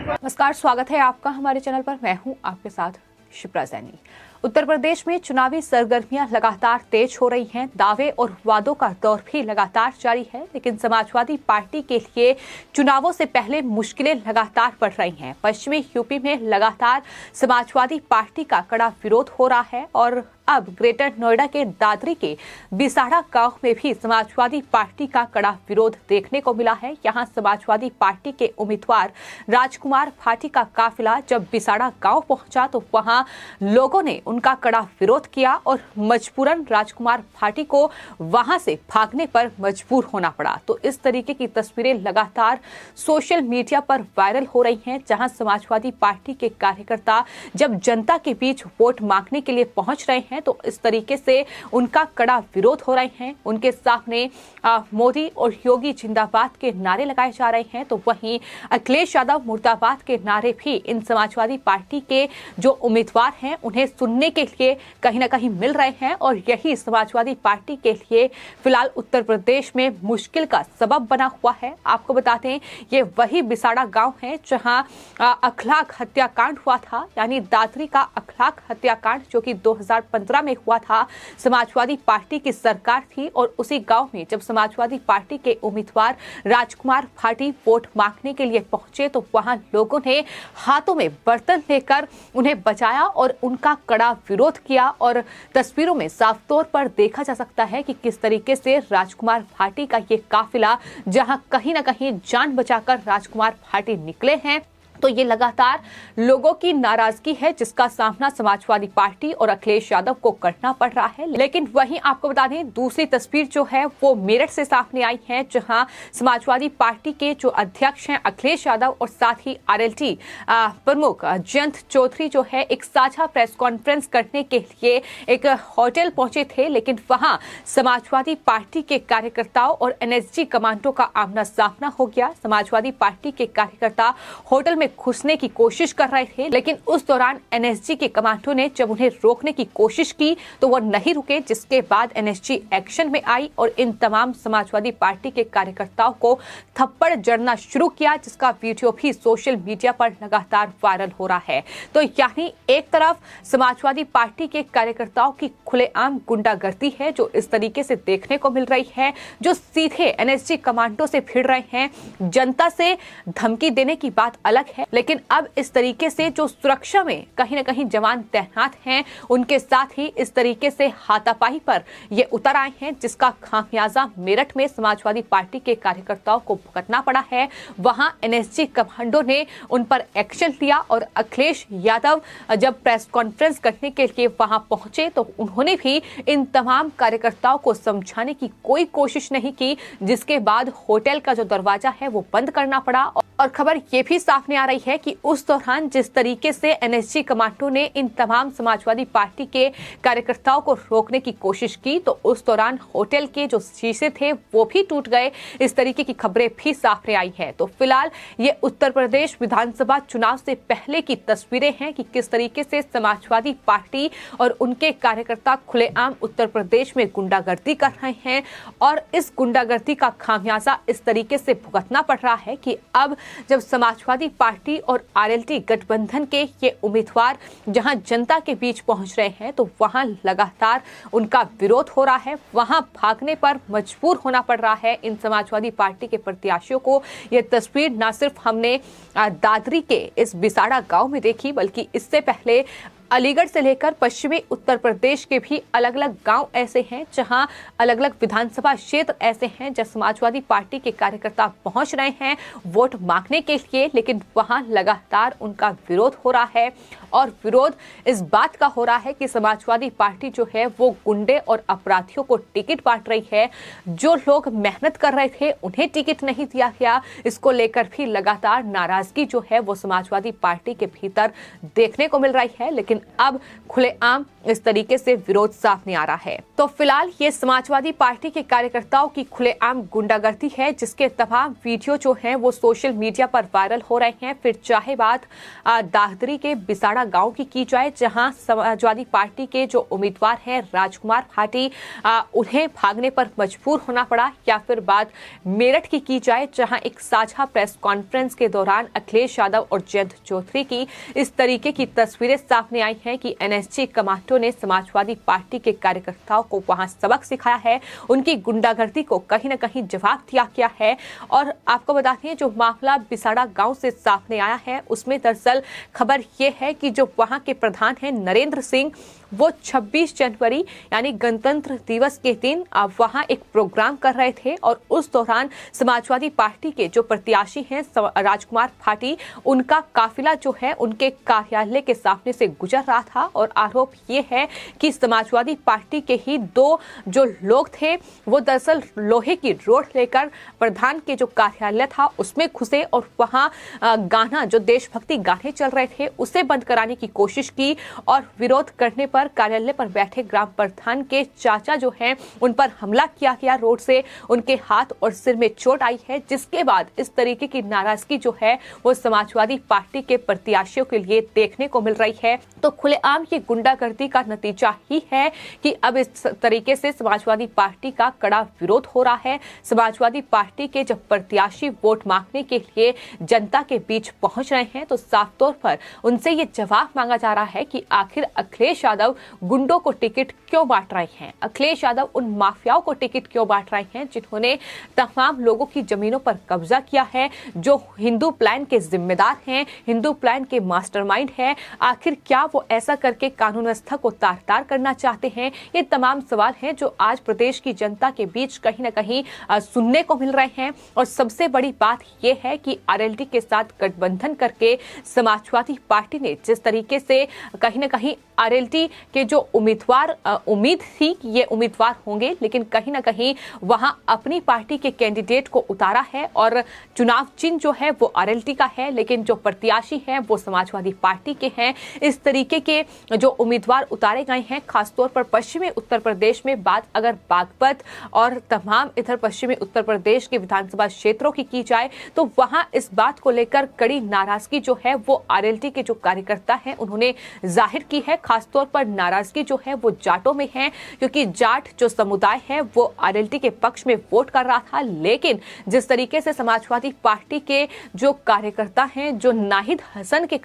नमस्कार, स्वागत है आपका हमारे चैनल पर। मैं हूं आपके साथ शिप्रा सैनी। उत्तर प्रदेश में चुनावी सरगर्मियां लगातार तेज हो रही हैं। दावे और वादों का दौर भी लगातार जारी है, लेकिन समाजवादी पार्टी के लिए चुनावों से पहले मुश्किलें लगातार बढ़ रही हैं। पश्चिमी यूपी में लगातार समाजवादी पार्टी का कड़ा विरोध हो रहा है और अब ग्रेटर नोएडा के दादरी के बिसाड़ा गांव में भी समाजवादी पार्टी का कड़ा विरोध देखने को मिला है। यहां समाजवादी पार्टी के उम्मीदवार राजकुमार भाटी का काफिला जब बिसाड़ा गांव पहुंचा तो वहां लोगों ने उनका कड़ा विरोध किया और मजबूरन राजकुमार भाटी को वहां से भागने पर मजबूर होना पड़ा। तो इस तरीके की तस्वीरें लगातार सोशल मीडिया पर वायरल हो रही हैं, जहां समाजवादी पार्टी के कार्यकर्ता जब जनता के बीच वोट मांगने के लिए पहुंच रहे हैं तो इस तरीके से उनका कड़ा विरोध हो रहे हैं। उनके सामने मोदी और योगी जिंदाबाद के नारे लगाए जा रहे हैं, तो वहीं अखिलेश यादव मुर्दाबाद के नारे भी इन समाजवादी पार्टी के जो उम्मीदवार हैं उन्हें सुनने के लिए कहीं ना कहीं मिल रहे हैं और यही समाजवादी पार्टी के लिए फिलहाल उत्तर प्रदेश में मुश्किल का सबब बना हुआ है। आपको बताते हैं ये वही बिसाड़ा गांव है जहां अखलाक हत्याकांड हुआ था, यानी दादरी का अखलाक हत्याकांड जो कि 2015 में हुआ था। समाजवादी पार्टी की सरकार थी और उसी गांव में जब समाजवादी पार्टी के उम्मीदवार राजकुमार भाटी वोट मांगने के लिए पहुंचे तो वहां लोगों ने हाथों में बर्तन लेकर उन्हें बचाया और उनका कड़ा विरोध किया। और तस्वीरों में साफ तौर पर देखा जा सकता है कि किस तरीके से राजकुमार भाटी का ये काफिला जहां कहीं ना कहीं जान बचाकर राजकुमार भाटी निकले हैं, तो ये लगातार लोगों की नाराजगी है जिसका सामना समाजवादी पार्टी और अखिलेश यादव को करना पड़ रहा है। लेकिन वहीं आपको बता दें दूसरी तस्वीर जो है वो मेरठ से सामने आई है, जहां समाजवादी पार्टी के जो अध्यक्ष हैं अखिलेश यादव और साथ ही आरएलटी प्रमुख जयंत चौधरी जो है एक साझा प्रेस कॉन्फ्रेंस करने के लिए एक होटल पहुंचे थे, लेकिन वहां समाजवादी पार्टी के कार्यकर्ताओं और एनएसजी कमांडो का आमना सामना हो गया। समाजवादी पार्टी के कार्यकर्ता होटल में घुसने की कोशिश कर रहे थे, लेकिन उस दौरान एनएसजी के कमांडो ने जब उन्हें रोकने की कोशिश की तो वो नहीं रुके, जिसके बाद एनएसजी एक्शन में आई और इन तमाम समाजवादी पार्टी के कार्यकर्ताओं को थप्पड़ जड़ना शुरू किया, जिसका वीडियो भी सोशल मीडिया पर लगातार वायरल हो रहा है। तो यानी एक तरफ समाजवादी पार्टी के कार्यकर्ताओं की खुलेआम गुंडागर्दी है जो इस तरीके से देखने को मिल रही है, जो सीधे एनएसजी कमांडो से भिड़ रहे हैं। जनता से धमकी देने की बात अलग है, लेकिन अब इस तरीके से जो सुरक्षा में कहीं ना कहीं जवान तैनात हैं उनके साथ ही इस तरीके से हाथापाई पर ये उतर आए हैं, जिसका खामियाजा मेरठ में समाजवादी पार्टी के कार्यकर्ताओं को भुगतना पड़ा है। वहां एनएसजी कमांडो ने उन पर एक्शन लिया और अखिलेश यादव जब प्रेस कॉन्फ्रेंस करने के लिए वहां पहुंचे तो उन्होंने भी इन तमाम कार्यकर्ताओं को समझाने की कोई कोशिश नहीं की, जिसके बाद होटल का जो दरवाजा है वो बंद करना पड़ा। और खबर ये भी सामने आ रही है कि उस दौरान जिस तरीके से एनएसजी कमांडो ने इन तमाम समाजवादी पार्टी के कार्यकर्ताओं को रोकने की कोशिश की तो उस दौरान होटल के जो शीशे थे वो भी टूट गए। इस तरीके की खबरें भी सामने आई है। तो फिलहाल ये उत्तर प्रदेश विधानसभा चुनाव से पहले की तस्वीरें हैं कि किस तरीके से समाजवादी पार्टी और उनके कार्यकर्ता खुलेआम उत्तर प्रदेश में गुंडागर्दी कर रहे हैं और इस गुंडागर्दी का खामियाजा इस तरीके से भुगतना पड़ रहा है कि अब जब समाजवादी पार्टी और आरएलटी गठबंधन के ये उम्मीदवार जहां जनता के बीच पहुंच रहे हैं तो वहां लगातार उनका विरोध हो रहा है, वहां भागने पर मजबूर होना पड़ रहा है इन समाजवादी पार्टी के प्रत्याशियों को। ये तस्वीर न सिर्फ हमने दादरी के इस बिसाड़ा गांव में देखी, बल्कि इससे पहले अलीगढ़ से लेकर पश्चिमी उत्तर प्रदेश के भी अलग अलग गांव ऐसे हैं जहां अलग अलग विधानसभा क्षेत्र ऐसे हैं जहां समाजवादी पार्टी के कार्यकर्ता पहुंच रहे हैं वोट मांगने के लिए, लेकिन वहां लगातार उनका विरोध हो रहा है। और विरोध इस बात का हो रहा है कि समाजवादी पार्टी जो है वो गुंडे और अपराधियों को टिकट बांट रही है। जो लोग मेहनत कर रहे थे उन्हें टिकट नहीं दिया गया, इसको लेकर भी लगातार नाराजगी जो है वो समाजवादी पार्टी के भीतर देखने को मिल रही है। लेकिन लेकिन अब खुलेआम इस तरीके से विरोध सामने आ रहा है। तो फिलहाल ये समाजवादी पार्टी के कार्यकर्ताओं की खुलेआम गुंडागर्दी है, जिसके तमाम वीडियो जो हैं वो सोशल मीडिया पर वायरल हो रहे हैं। फिर चाहे बात दादरी के बिसाड़ा गांव की जाए, जहां समाजवादी पार्टी के जो उम्मीदवार हैं राजकुमार भाटी, उन्हें भागने पर मजबूर होना पड़ा, या फिर बात मेरठ की जाए, जहां एक साझा प्रेस कॉन्फ्रेंस के दौरान अखिलेश यादव और जयंत चौधरी की इस तरीके की तस्वीरें सामने आई हैं कि एनएसजी कमांडो ने समाजवादी पार्टी के कार्यकर्ताओं को वहां सबक सिखाया है, उनकी गुंडागर्दी को कहीं न कहीं जवाब दिया गया है। और आपको बताते हैं, जो मामला बिसाड़ा गांव से सामने आया है, उसमें दरअसल खबर यह है कि जो वहां के प्रधान हैं नरेंद्र सिंह, वो 26 जनवरी यानी गणतंत्र दिवस के दिन वहां एक प्रोग्राम कर रहे थे, और उस दौरान समाजवादी पार्टी के जो प्रत्याशी हैं राजकुमार भाटी, उनका काफिला जो है उनके कार्यालय के सामने से गुजर रहा था। और आरोप ये है कि समाजवादी पार्टी के ही दो जो लोग थे, वो दरअसल लोहे की रोड लेकर प्रधान के जो कार्यालय था उसमें घुसे, और वहां गाना, जो देशभक्ति गाने चल रहे थे, उसे बंद कराने की कोशिश की। और विरोध करने पर कार्यालय पर बैठे ग्राम प्रधान के चाचा जो हैं, उन पर हमला किया गया, रोड से उनके हाथ और सिर में चोट आई है, जिसके बाद इस तरीके की नाराजगी जो है वो समाजवादी पार्टी के प्रत्याशियों के लिए देखने को मिल रही है। तो खुलेआम ये गुंडागर्दी का नतीजा ही है कि अब इस तरीके से समाजवादी पार्टी का कड़ा विरोध हो रहा है। समाजवादी पार्टी के जब प्रत्याशी वोट मांगने के लिए जनता के बीच पहुंच रहे हैं, तो साफ तौर पर उनसे ये जवाब मांगा जा रहा है कि आखिर अखिलेश यादव गुंडों को टिकट क्यों बांट रहे हैं, अखिलेश यादव उन माफियाओं को टिकट क्यों बांट रहे हैं जिन्होंने तमाम लोगों की जमीनों पर कब्जा किया है, जो हिंदू प्लान के जिम्मेदार हैं, हिंदू प्लान के मास्टरमाइंड हैं। आखिर क्या वो ऐसा करके कानून व्यवस्था को तार-तार करना चाहते हैं? ये तमाम सवाल हैं जो आज प्रदेश की जनता के बीच कहीं न कहीं सुनने को मिल रहे हैं। और सबसे बड़ी बात यह है कि आरएलडी के साथ गठबंधन करके समाजवादी पार्टी ने जिस तरीके से कहीं न कहीं आरएलडी के जो उम्मीदवार, उम्मीद थी कि ये उम्मीदवार होंगे, लेकिन कहीं न कहीं वहां अपनी पार्टी के कैंडिडेट को उतारा है, और चुनाव चिन्ह जो है वो आरएलडी का है, लेकिन जो प्रत्याशी हैं वो समाजवादी पार्टी के हैं। इस तरीके के जो उम्मीदवार उतारे गए हैं, खासतौर पर पश्चिमी उत्तर प्रदेश में बात अगर बागपत और तमाम इधर पश्चिमी उत्तर प्रदेश के विधानसभा क्षेत्रों की जाए, तो वहां इस बात को लेकर कड़ी नाराजगी जो है वो आरएलडी के जो कार्यकर्ता हैं उन्होंने जाहिर की है। खासतौर पर नाराजगी जो है वो जाटों में है, क्योंकि जाट जो समुदाय है वो आरएलडी के पक्ष में वोट कर रहा था, लेकिन जिस तरीके से समाजवादी पार्टी के जो कार्यकर्ता हैं, जो नाहिद हसन के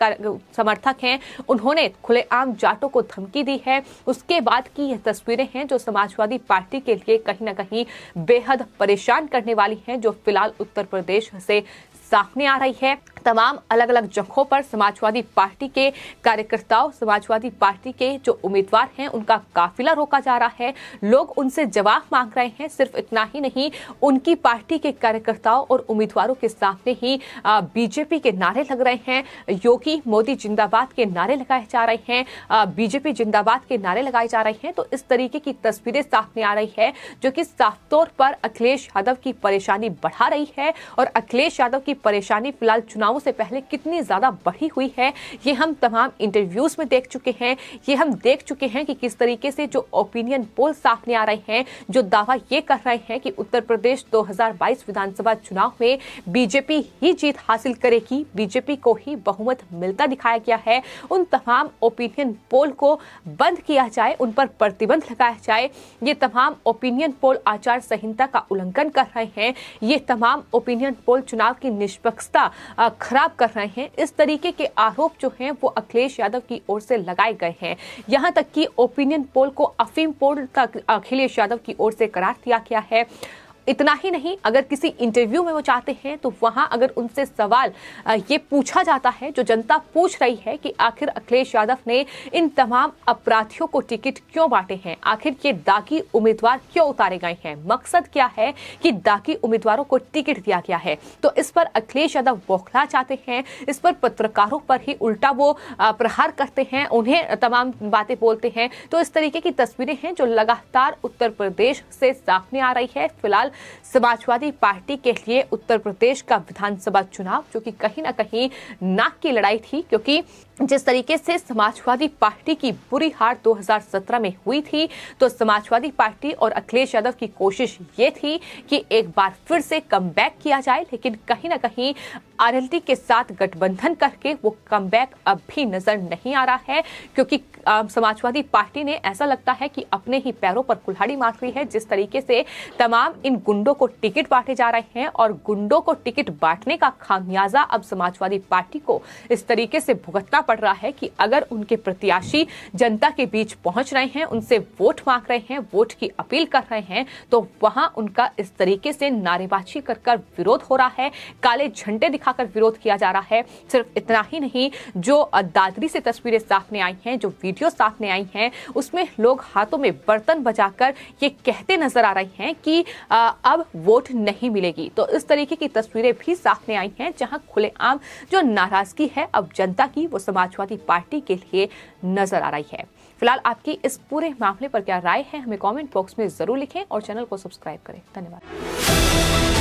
समर्थक हैं, उन्होंने खुलेआम जाटों को धमकी दी है, उसके बाद की ये तस्वीरें हैं जो समाजवादी पार्टी के लिए कहीं न कहीं बेहद परेशान करने वाली हैं, जो फिलहाल उत्तर प्रदेश से सामने आ रही है। तमाम अलग अलग जगहों पर समाजवादी पार्टी के कार्यकर्ताओं, समाजवादी पार्टी के जो उम्मीदवार हैं, उनका काफिला रोका जा रहा है। लोग उनसे जवाब मांग रहे हैं। सिर्फ इतना ही नहीं, उनकी पार्टी के कार्यकर्ताओं और उम्मीदवारों के सामने ही बीजेपी के नारे लग रहे हैं, योगी मोदी जिंदाबाद के नारे लगाए जा रहे हैं, बीजेपी जिंदाबाद के नारे लगाए जा रहे हैं। तो इस तरीके की तस्वीरें सामने आ रही है, जो कि साफ तौर पर अखिलेश यादव की परेशानी बढ़ा रही है। और अखिलेश यादव की परेशानी फिलहाल चुनावों से पहले कितनी ज्यादा बढ़ी हुई है, ये हम तमाम इंटरव्यूज में देख चुके हैं। ये हम देख चुके हैं कि किस तरीके से जो ओपिनियन पोल सामने आ रहे हैं, जो दावा ये कर रहे हैं कि उत्तर प्रदेश 2022 विधानसभा चुनाव में बीजेपी ही जीत हासिल करेगी, बीजेपी को ही बहुमत मिलता दिखाया गया है। उन तमाम ओपिनियन पोल को बंद किया जाए, उन पर प्रतिबंध लगाया जाए। ये तमाम ओपिनियन पोल आचार संहिता का उल्लंघन कर रहे हैं। ये तमाम ओपिनियन पोल चुनाव की निष्पक्षता खराब कर रहे हैं। इस तरीके के आरोप जो हैं वो अखिलेश यादव की ओर से लगाए गए हैं। यहां तक कि ओपिनियन पोल को अफीम पोल तक अखिलेश यादव की ओर से करार दिया गया है। इतना ही नहीं, अगर किसी इंटरव्यू में वो चाहते हैं तो वहां अगर उनसे सवाल ये पूछा जाता है, जो जनता पूछ रही है कि आखिर अखिलेश यादव ने इन तमाम अपराधियों को टिकट क्यों बांटे हैं, आखिर ये दागी उम्मीदवार क्यों उतारे गए हैं, मकसद क्या है कि दागी उम्मीदवारों को टिकट दिया गया है, तो इस पर अखिलेश यादव बौखला चाहते हैं। इस पर पत्रकारों पर ही उल्टा वो प्रहार करते हैं, उन्हें तमाम बातें बोलते हैं। तो इस तरीके की तस्वीरें हैं जो लगातार उत्तर प्रदेश से सामने आ रही है। फिलहाल समाजवादी पार्टी के लिए उत्तर प्रदेश का विधानसभा चुनाव जो कि कहीं ना कहीं नाक की लड़ाई थी, क्योंकि जिस तरीके से समाजवादी पार्टी की बुरी हार 2017 में हुई थी, तो समाजवादी पार्टी और अखिलेश यादव की कोशिश ये थी कि एक बार फिर से कमबैक किया जाए, लेकिन कहीं ना कहीं आरएलडी के साथ गठबंधन करके वो कमबैक अब भी नजर नहीं आ रहा है, क्योंकि समाजवादी पार्टी ने ऐसा लगता है कि अपने ही पैरों पर कुल्हाड़ी मार रही है। जिस तरीके से तमाम इन गुंडों को टिकट बांटे जा रहे हैं और गुंडों को टिकट बांटने का खामियाजा अब समाजवादी पार्टी को इस तरीके से भुगतना पड़ रहा है कि अगर उनके प्रत्याशी जनता के बीच पहुंच रहे हैं, उनसे वोट मांग रहे हैं, वोट की अपील कर रहे हैं, तो वहां उनका इस तरीके से नारेबाजी कर विरोध हो रहा है, काले झंडे दिखाकर विरोध किया जा रहा है। सिर्फ इतना ही नहीं, जो दादरी से तस्वीरें सामने आई हैं, जो वीडियो सामने आई हैं, उसमें लोग हाथों में बर्तन बजाकर ये कहते नजर आ रहे हैं कि अब वोट नहीं मिलेगी। तो इस तरीके की तस्वीरें भी सामने आई हैं, जहां खुलेआम जो नाराजगी है अब जनता की, वो समाजवादी पार्टी के लिए नजर आ रही है। फिलहाल आपकी इस पूरे मामले पर क्या राय है, हमें कमेंट बॉक्स में जरूर लिखें और चैनल को सब्सक्राइब करें। धन्यवाद।